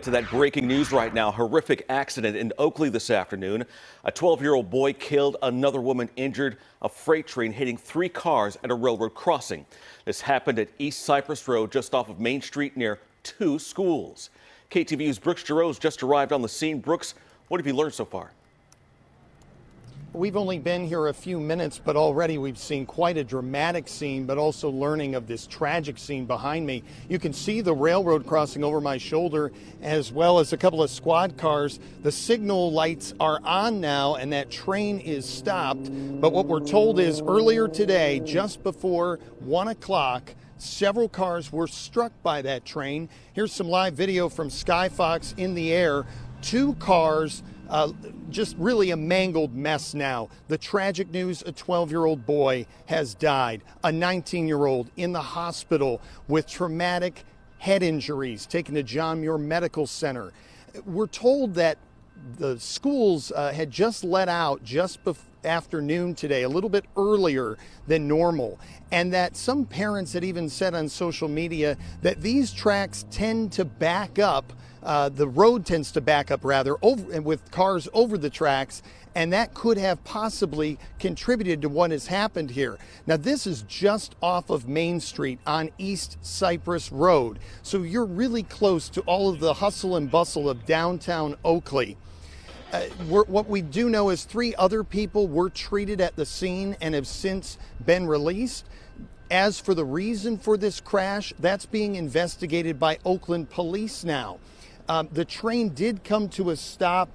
To that breaking news right now, horrific accident in Oakley this afternoon. A 12-year-old boy killed, another woman injured, a freight train hitting 3 cars at a railroad crossing. This happened at East Cypress Road just off of Main Street near 2 schools. KTVU's brooks-jarosz just arrived on the scene. Brooks, what have you learned so far? We've only been here a few minutes, but already we've seen quite a dramatic scene, but also learning of this tragic scene behind me. You can see the railroad crossing over my shoulder, as well as a couple of squad cars. The signal lights are on now, and that train is stopped. But what we're told is earlier today, just before 1 o'clock, several cars were struck by that train. Here's some live video from Sky Fox in the air. 2 cars, just really a mangled mess now. The tragic news, a 12-year-old boy has died. A 19-year-old in the hospital with traumatic head injuries, taken to John Muir Medical Center. We're told that the schools had just let out just afternoon today, a little bit earlier than normal, and that some parents had even said on social media that these tracks tend to back up. The road tends to back up rather with cars over the tracks, and that could have possibly contributed to what has happened here. Now, this is just off of Main Street on East Cypress Road, so you're really close to all of the hustle and bustle of downtown Oakley. What we do know is 3 other people were treated at the scene and have since been released. As for the reason for this crash, that's being investigated by Oakland police now. The train did come to a stop,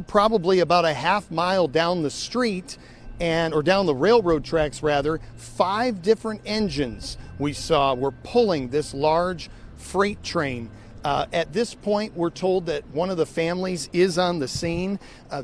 probably about a half-mile down the street, or down the railroad tracks rather. 5 different engines we saw were pulling this large freight train. At this point, we're told that one of the families is on the scene.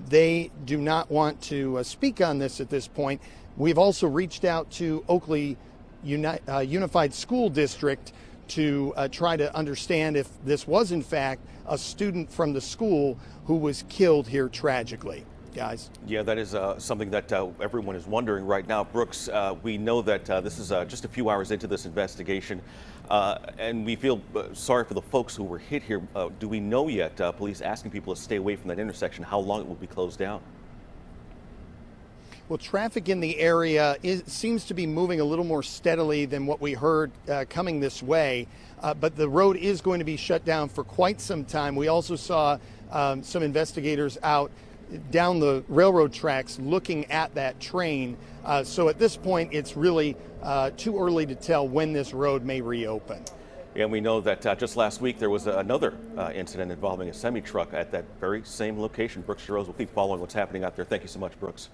They do not want to speak on this at this point. We've also reached out to Oakley Unified School District to try to understand if this was in fact a student from the school who was killed here tragically. Guys? Yeah, that is something that everyone is wondering right now. Brooks, we know that this is just a few hours into this investigation, and we feel sorry for the folks who were hit here. Do we know yet, police asking people to stay away from that intersection, how long it will be closed down? Well, traffic in the area seems to be moving a little more steadily than what we heard coming this way, but the road is going to be shut down for quite some time. We also saw some investigators out down the railroad tracks looking at that train. So at this point, it's really too early to tell when this road may reopen. And we know that just last week there was another incident involving a semi-truck at that very same location. Brooks-jarosz will keep following what's happening out there. Thank you so much, Brooks.